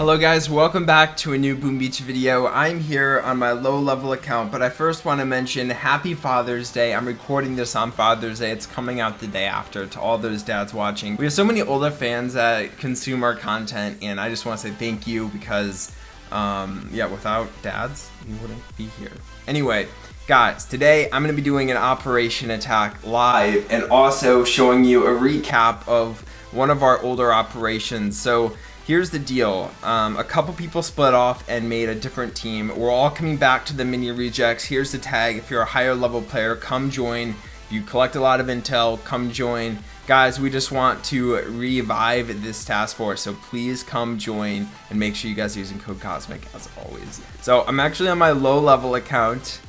Hello guys, welcome back to a new Boom Beach video. I'm here on my low level account, but I first want to mention happy Father's Day. I'm recording this on Father's Day. It's coming out the day after to all those dads watching. We have so many older fans that consume our content, and I just want to say thank you because yeah, without dads, you wouldn't be here. Anyway, guys, today I'm going to be doing an operation attack live and also showing you a recap of one of our older operations. So here's the deal. A couple people split off and made a different team. We're all coming back to the mini rejects. Here's the tag. If you're a higher level player, come join. If you collect a lot of intel, come join. Guys, we just want to revive this task force, so please come join and make sure you guys are using code COSMIC as always. So I'm actually on my low level account.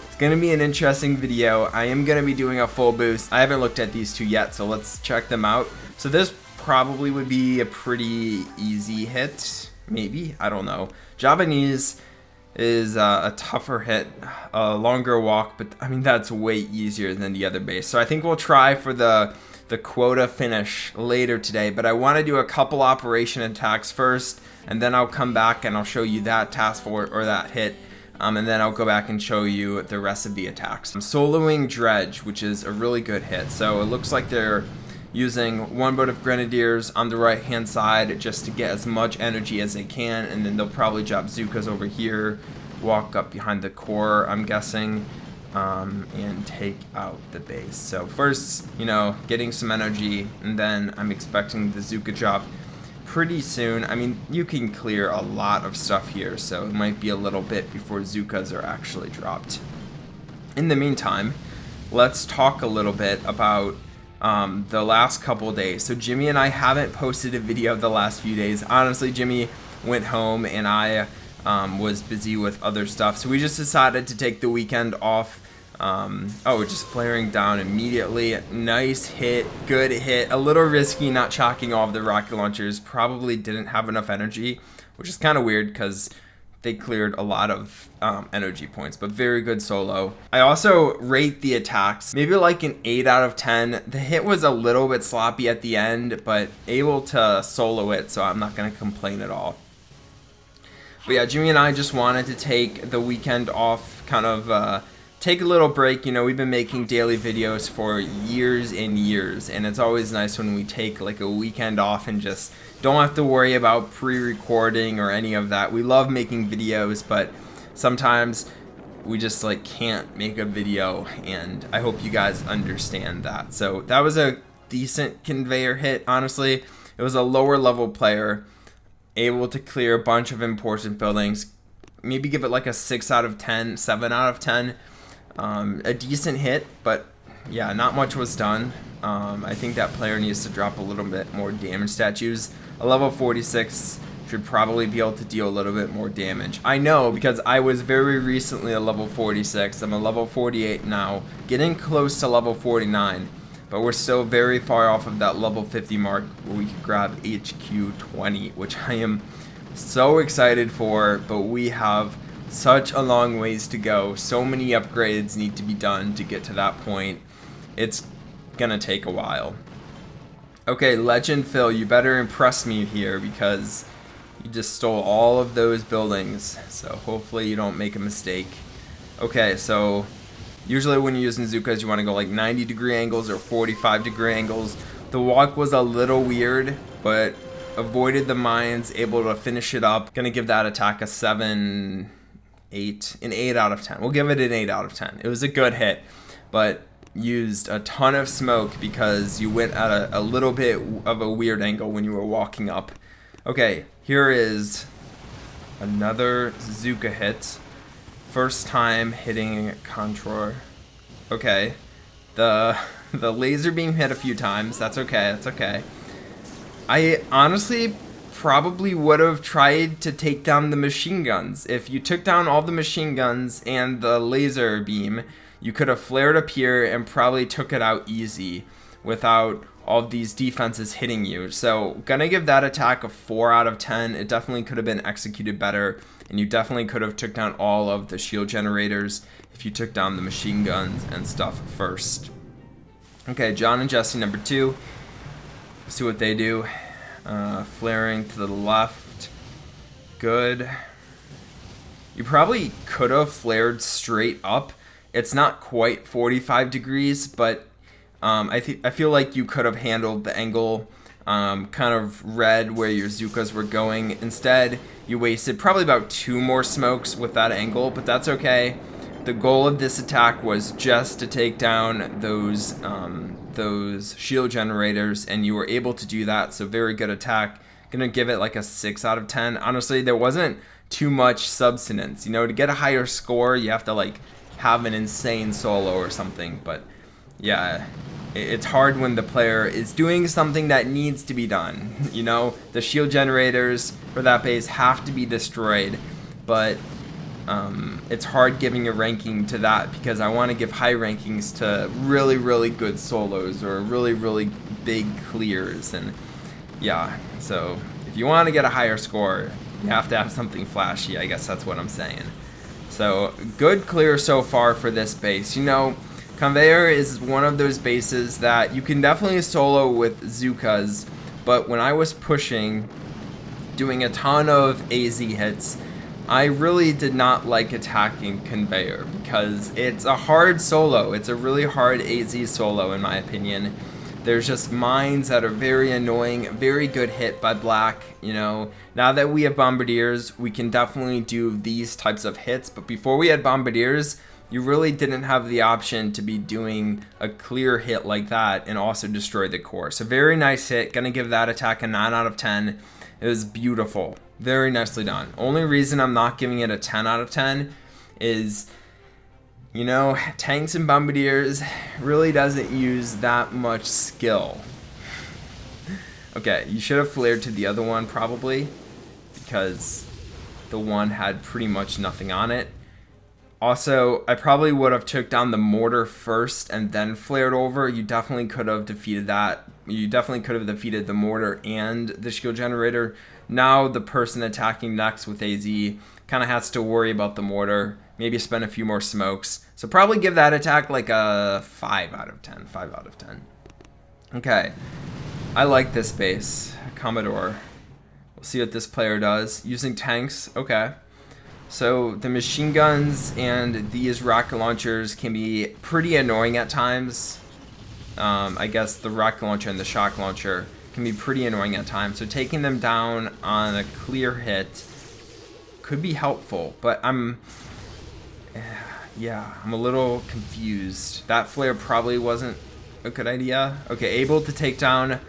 It's gonna be an interesting video. I am gonna be doing a full boost. I haven't looked at these two yet, so let's check them out. So this probably would be a pretty easy hit, maybe, I don't know. Javanese is a tougher hit, a longer walk, but I mean that's way easier than the other base. So I think we'll try for the quota finish later today, but I want to do a couple operation attacks first, and then I'll come back and I'll show you that task force or that hit, and then I'll go back and show you the rest of the attacks. I'm soloing Dredge, which is a really good hit. So it looks like they're using one boat of Grenadiers on the right hand side just to get as much energy as they can, and then they'll probably drop Zookas over here, walk up behind the core, I'm guessing, and take out the base. So first, you know, getting some energy, and then I'm expecting the Zooka drop pretty soon. I mean, you can clear a lot of stuff here, so it might be a little bit before Zookas are actually dropped. In the meantime, let's talk a little bit about the last couple days. So Jimmy and I haven't posted a video the last few days. Honestly, Jimmy went home and I was busy with other stuff, so we just decided to take the weekend off. Oh, just flaring down immediately. Nice hit, good hit. A little risky not chalking off the rocket launchers. Probably didn't have enough energy, which is kind of weird because they cleared a lot of energy points, but very good solo. I also rate the attacks maybe like an 8 out of 10. The hit was a little bit sloppy at the end, but able to solo it, so I'm not gonna complain at all. But yeah, Jimmy and I just wanted to take the weekend off, kind of take a little break. You know, we've been making daily videos for years and years, and it's always nice when we take like a weekend off and just don't have to worry about pre-recording or any of that. We love making videos, but sometimes we just like can't make a video, and I hope you guys understand that. So that was a decent Conveyor hit, honestly. It was a lower level player, able to clear a bunch of important buildings. Maybe give it like a 6 out of 10, 7 out of 10. A decent hit, but yeah, not much was done. I think that player needs to drop a little bit more damage statues. A level 46 should probably be able to deal a little bit more damage. I know, because I was very recently a level 46. I'm a level 48 now, getting close to level 49, but we're still very far off of that level 50 mark where we could grab HQ 20, which I am so excited for, but we have such a long ways to go. So many upgrades need to be done to get to that point. It's gonna take a while. Okay, Legend Phil, you better impress me here because you just stole all of those buildings, so hopefully you don't make a mistake. Okay, so usually when you're using Zookas, you want to go like 90-degree angles or 45-degree angles. The walk was a little weird, but avoided the mines, able to finish it up. Gonna give that attack a 7, 8, an 8 out of 10. We'll give it an 8 out of 10. It was a good hit, but used a ton of smoke because you went at a little bit of a weird angle when you were walking up. Okay, here is another Zooka hit. First time hitting Controller. Okay, the laser beam hit a few times. That's okay, that's okay. I honestly probably would have tried to take down the machine guns. If you took down all the machine guns and the laser beam, you could have flared up here and probably took it out easy without all these defenses hitting you. So gonna give that attack a 4 out of 10. It definitely could have been executed better, and you definitely could have took down all of the shield generators if you took down the machine guns and stuff first. Okay, John and Jesse number 2. Let's see what they do. Flaring to the left. good. You probably could have flared straight up. It's not quite 45 degrees, but I feel like you could have handled the angle kind of read where your Zookas were going. Instead, you wasted probably about 2 more smokes with that angle, but that's okay. The goal of this attack was just to take down those shield generators, and you were able to do that, so very good attack. Gonna give it like a 6 out of 10. Honestly, there wasn't too much substance. You know, to get a higher score, you have to like have an insane solo or something, but yeah, it's hard when the player is doing something that needs to be done. You know, the shield generators for that base have to be destroyed, but it's hard giving a ranking to that because I want to give high rankings to really, really good solos or really, really big clears. And yeah, so if you want to get a higher score, you have to have something flashy. I guess that's what I'm saying. So good clear so far for this base. You know, Conveyor is one of those bases that you can definitely solo with Zookas, but when I was pushing, doing a ton of AZ hits, I really did not like attacking Conveyor because it's a hard solo. It's a really hard AZ solo in my opinion. There's just mines that are very annoying, very good hit by black, you know. Now that we have bombardiers, we can definitely do these types of hits, but before we had bombardiers, you really didn't have the option to be doing a clear hit like that and also destroy the core. So very nice hit, gonna give that attack a 9 out of 10. It was beautiful, very nicely done. Only reason I'm not giving it a 10 out of 10 is, you know, tanks and bombardiers really doesn't use that much skill. Okay, you should have flared to the other one probably, because the one had pretty much nothing on it. Also, I probably would have took down the mortar first and then flared over. You definitely could have defeated that. You definitely could have defeated the mortar and the shield generator. Now the person attacking next with AZ kind of has to worry about the mortar. Maybe spend a few more smokes. So probably give that attack like a 5 out of 10. 5 out of 10. Okay. I like this base. Commodore. We'll see what this player does. Using tanks. Okay. So the machine guns and these rocket launchers can be pretty annoying at times. I guess the rocket launcher and the shock launcher can be pretty annoying at times. So taking them down on a clear hit could be helpful, but I'm a little confused. That flare probably wasn't a good idea. Okay, able to take down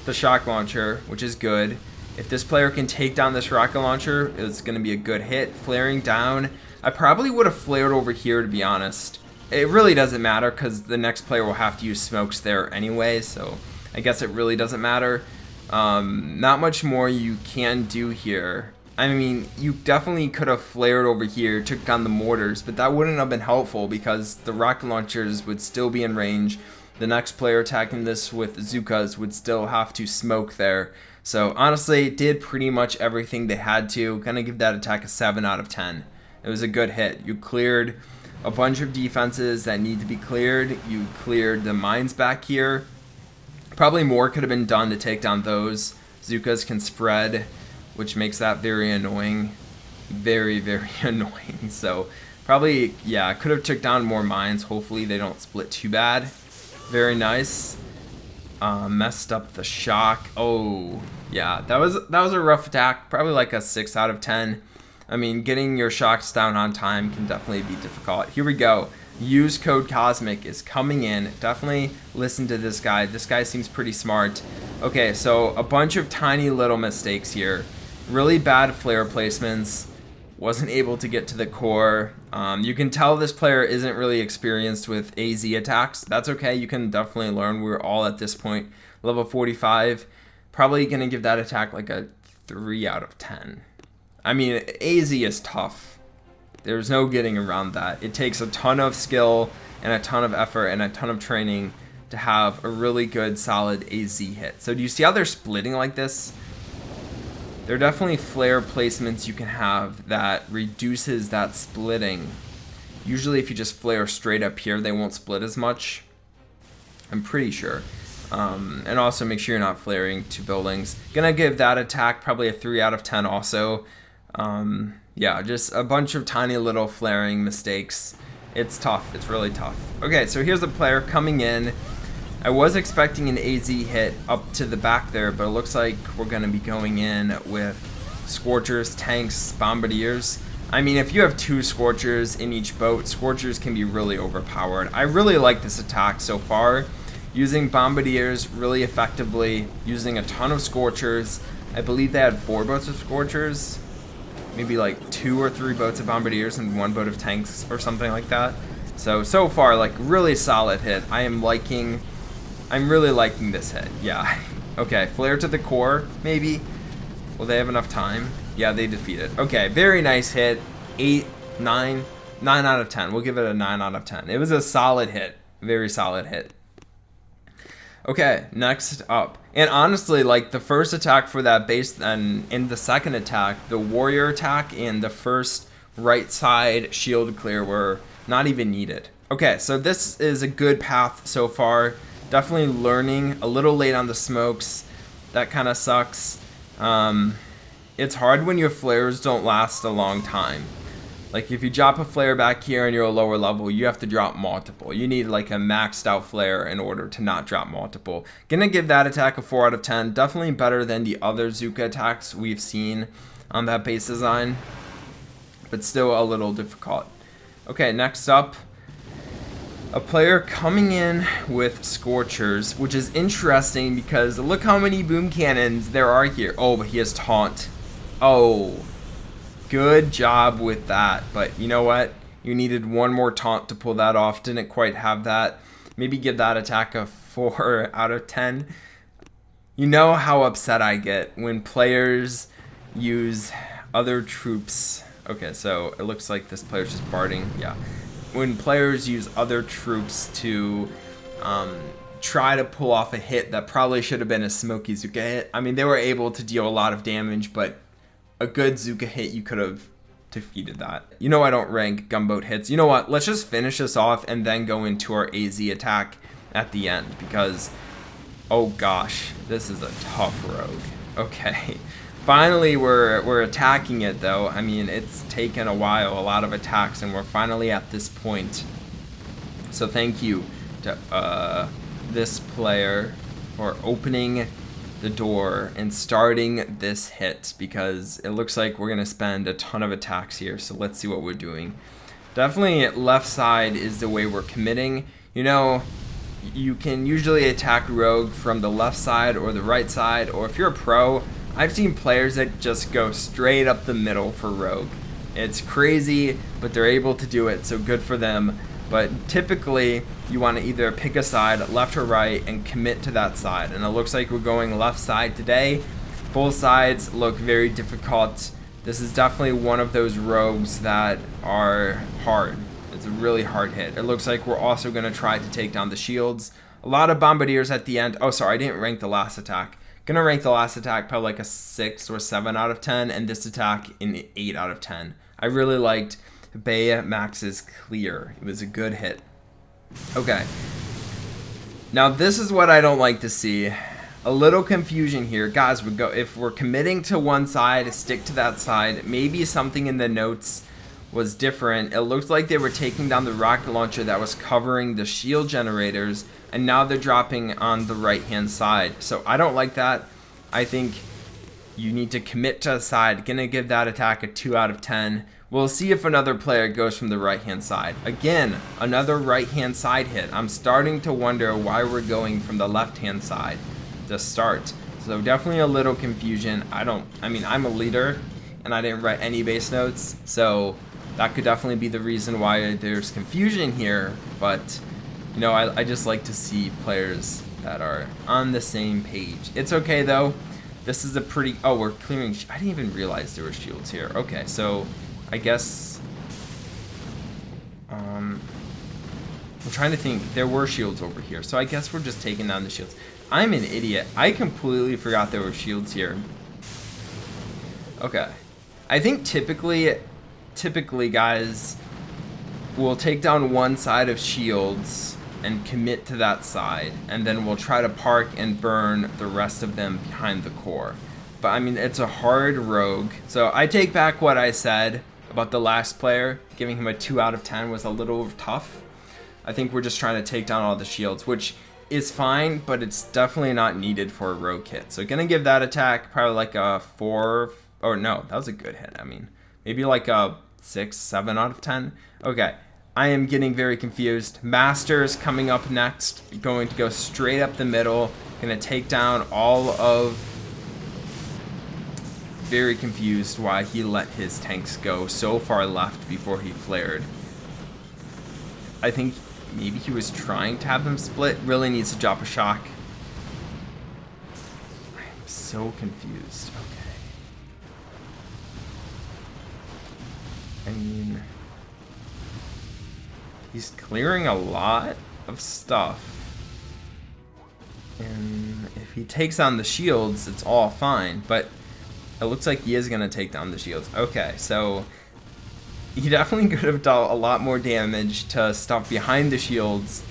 the shock launcher, which is good. If this player can take down this rocket launcher, it's going to be a good hit. Flaring down, I probably would have flared over here, to be honest. It really doesn't matter because the next player will have to use smokes there anyway, so I guess it really doesn't matter. Not much more you can do here. I mean, you definitely could have flared over here, took down the mortars, but that wouldn't have been helpful because the rocket launchers would still be in range. The next player attacking this with Zookas would still have to smoke there. So honestly, did pretty much everything they had to. Gonna give that attack a 7 out of 10. It was a good hit. You cleared a bunch of defenses that need to be cleared. You cleared the mines back here. Probably more could have been done to take down those. Zookas can spread, which makes that very annoying. Very, very annoying. So probably, yeah, could have took down more mines. Hopefully they don't split too bad. Very nice. Messed up the shock. Oh, yeah, that was a rough attack. Probably like a 6 out of 10. I mean, getting your shocks down on time can definitely be difficult. Here we go. Use code Cosmic is coming in. Definitely listen to this guy. This guy seems pretty smart. Okay, so a bunch of tiny little mistakes here. Really bad flare placements. Wasn't able to get to the core. You can tell this player isn't really experienced with AZ attacks. That's okay, you can definitely learn. We're all at this point level 45. Probably gonna give that attack like a 3 out of 10. I mean, AZ is tough. There's no getting around that. It takes a ton of skill and a ton of effort and a ton of training to have a really good solid AZ hit. So do you see how they're splitting like this? There are definitely flare placements you can have that reduces that splitting. Usually if you just flare straight up here, they won't split as much. I'm pretty sure. And also make sure you're not flaring to buildings. Gonna give that attack probably a 3 out of 10 also. Yeah, just a bunch of tiny little flaring mistakes. It's tough. It's really tough. Okay, so here's a player coming in. I was expecting an AZ hit up to the back there, but it looks like we're going to be going in with Scorchers, Tanks, Bombardiers. I mean, if you have 2 Scorchers in each boat, Scorchers can be really overpowered. I really like this attack so far. Using Bombardiers really effectively, using a ton of Scorchers. I believe they had 4 boats of Scorchers. Maybe like 2 or 3 boats of Bombardiers and 1 boat of Tanks or something like that. So far, like, really solid hit. I'm really liking this hit. Yeah. Okay, flare to the core, maybe. Will they have enough time? Yeah, they defeat it. Okay, very nice hit. 8, 9 out of 10. We'll give it a 9 out of 10. It was a solid hit. Very solid hit. Okay, next up. And honestly, like, the first attack for that base, and in the second attack, the warrior attack and the first right side shield clear were not even needed. Okay, so this is a good path so far. Definitely learning. A little late on the smokes. That kind of sucks. It's hard when your flares don't last a long time. Like, if you drop a flare back here and you're a lower level, you have to drop multiple. You need like a maxed out flare in order to not drop multiple. Gonna give that attack a 4 out of 10. Definitely better than the other Zooka attacks we've seen on that base design, but still a little difficult. Okay, next up, a player coming in with Scorchers, which is interesting because look how many boom cannons there are here. Oh, but he has Taunt. Oh, good job with that. But you know what? You needed 1 more Taunt to pull that off. Didn't quite have that. Maybe give that attack a 4 out of 10. You know how upset I get when players use other troops. Okay, so it looks like this player's just barding. Yeah. When players use other troops to try to pull off a hit that probably should have been a smoky Zooka hit. I mean, they were able to deal a lot of damage, but a good Zooka hit, you could have defeated that. You know I don't rank gunboat hits. You know what? Let's just finish this off and then go into our AZ attack at the end because, oh gosh, this is a tough rogue. Okay. Finally, we're attacking it, though. I mean, it's taken a while, a lot of attacks, and we're finally at this point. So thank you to this player for opening the door and starting this hit, because it looks like we're going to spend a ton of attacks here. So let's see what we're doing. Definitely left side is the way we're committing. You know, you can usually attack rogue from the left side or the right side, or if you're a pro, I've seen players that just go straight up the middle for rogue. It's crazy, but they're able to do it, so good for them. But typically, you want to either pick a side, left or right, and commit to that side. And it looks like we're going left side today. Both sides look very difficult. This is definitely one of those rogues that are hard. It's a really hard hit. It looks like we're also going to try to take down the shields. A lot of bombardiers at the end. Oh, sorry, I didn't rank the last attack. Gonna rank the last attack probably like a 6 or 7 out of 10, and this attack an 8 out of 10. I really liked Bay Max's clear. It was a good hit. Okay. Now this is what I don't like to see. A little confusion here. Guys, if we're committing to one side, stick to that side. Maybe something in the notes was different. It looked like they were taking down the rocket launcher that was covering the shield generators, and now they're dropping on the right hand side. So I don't like that. I think you need to commit to a side. Gonna give that attack a 2 out of 10. We'll see if another player goes from the right hand side. Again, another right hand side hit. I'm starting to wonder why we're going from the left hand side to start. So definitely a little confusion. I mean, I'm a leader and I didn't write any base notes, so that could definitely be the reason why there's confusion here. But you know, I just like to see players that are on the same page. It's okay though. This is a pretty, oh, we're clearing, I didn't even realize there were shields here. Okay, so I guess, I'm trying to think, there were shields over here. So I guess we're just taking down the shields. I'm an idiot. I completely forgot there were shields here. Okay. I think typically guys, we'll take down one side of shields and commit to that side, and then we'll try to park and burn the rest of them behind the core. but I mean, it's a hard rogue. So I take back what I said about the last player. Giving him a 2 out of 10 was a little tough. I think we're just trying to take down all the shields, which is fine, but it's definitely not needed for a rogue hit. So gonna give that attack probably like a 4, or no, that was a good hit. I mean, maybe like a 6, 7 out of 10. Okay, I am getting very confused. Master's coming up next, going to go straight up the middle, gonna take down all of... Very confused why he let his tanks go so far left before he flared. I think maybe he was trying to have them split. Really needs to drop a shock. I'm so confused. Okay. I mean, he's clearing a lot of stuff. And if he takes on the shields, it's all fine. But it looks like he is going to take down the shields. Okay, so he definitely could have done a lot more damage to stuff behind the shields.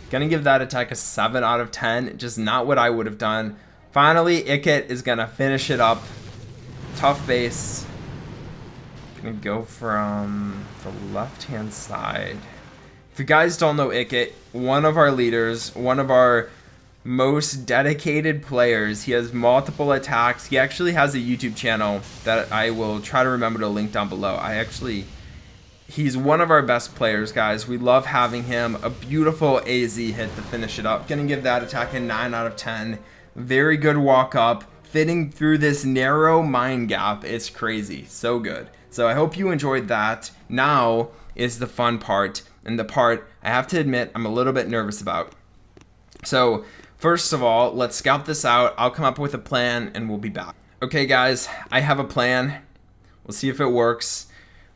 Gonna give that attack a 7 out of 10. Just not what I would have done. Finally, Ikit is going to finish it up. Tough base. Gonna go from the left-hand side. If you guys don't know Ikit, one of our leaders, one of our most dedicated players. He has multiple attacks. He actually has a YouTube channel that I will try to remember to link down below. He's one of our best players, guys. We love having him. A beautiful AZ hit to finish it up. Gonna give that attack a 9 out of 10. Very good walk up, fitting through this narrow mine gap. It's crazy, so good. So I hope you enjoyed that. Now is the fun part, and the part I have to admit I'm a little bit nervous about. So first of all, let's scout this out. I'll come up with a plan and we'll be back. Okay guys, I have a plan. We'll see if it works.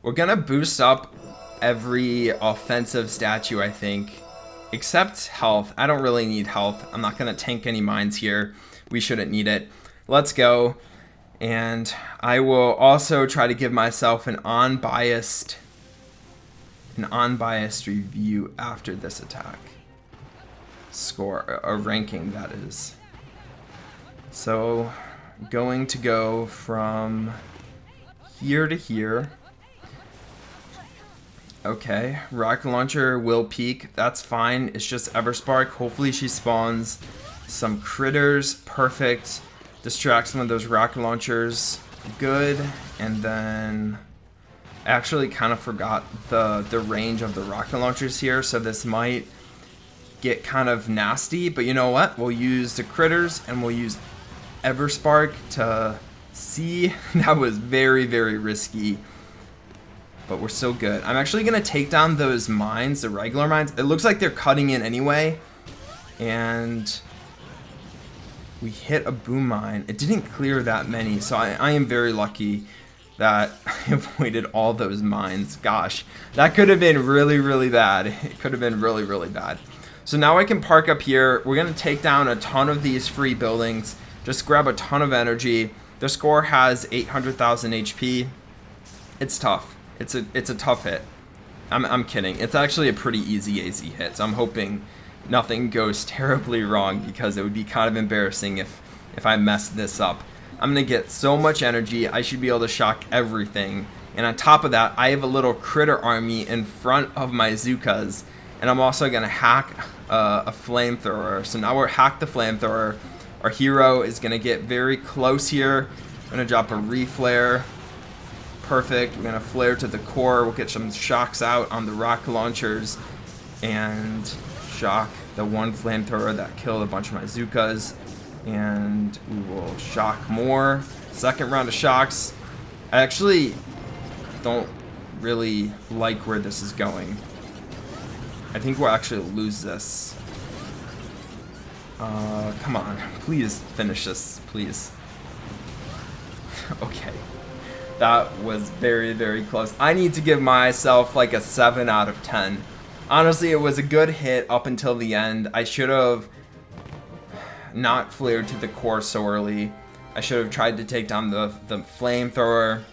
We're gonna boost up every offensive statue, I think, except health. I don't really need health. I'm not gonna tank any mines here. We shouldn't need it. Let's go. And I will also try to give myself an unbiased review after this attack. Score, a ranking that is. So going to go from here to here. Okay, rocket launcher will peak, that's fine. It's just Everspark. Hopefully she spawns some critters. Perfect. Distract some of those rocket launchers. Good. And then actually kind of forgot the range of the rocket launchers here, so this might get kind of nasty, but you know what? We'll use the critters and we'll use Everspark to see. That was very, very risky, but we're so good. I'm actually gonna take down those mines, the regular mines. It looks like they're cutting in anyway, and we hit a boom mine. It didn't clear that many, so I am very lucky that I avoided all those mines. Gosh, that could have been really, really bad. It could have been really, really bad. So now I can park up here. We're gonna take down a ton of these free buildings, just grab a ton of energy. The score has 800,000 HP. It's tough. It's a tough hit. I'm kidding. It's actually a pretty easy AZ hit, so I'm hoping nothing goes terribly wrong, because it would be kind of embarrassing if I messed this up. I'm gonna get so much energy. I should be able to shock everything. And on top of that, I have a little critter army in front of my Zookas. And I'm also gonna hack a flamethrower. So now we're hacked the flamethrower. Our hero is gonna get very close here. I'm gonna drop a reflare. Perfect. We're gonna flare to the core. We'll get some shocks out on the rocket launchers and shock the one flamethrower that killed a bunch of my Zookas. And we will shock more. Second round of shocks. I actually don't really like where this is going. I think we'll actually lose this. Come on, please finish this, please. Okay, that was very, very close. I need to give myself like a 7 out of 10. Honestly, it was a good hit up until the end. I should have not flared to the core so early. I should have tried to take down the flamethrower.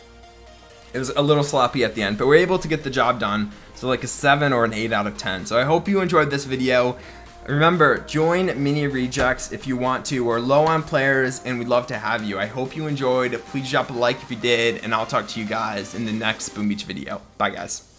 It was a little sloppy at the end, but we're able to get the job done. So like a 7 or an 8 out of 10. So I hope you enjoyed this video. Remember, join Mini Rejects if you want to. We're low on players and we'd love to have you. I hope you enjoyed. Please drop a like if you did, and I'll talk to you guys in the next Boom Beach video. Bye, guys.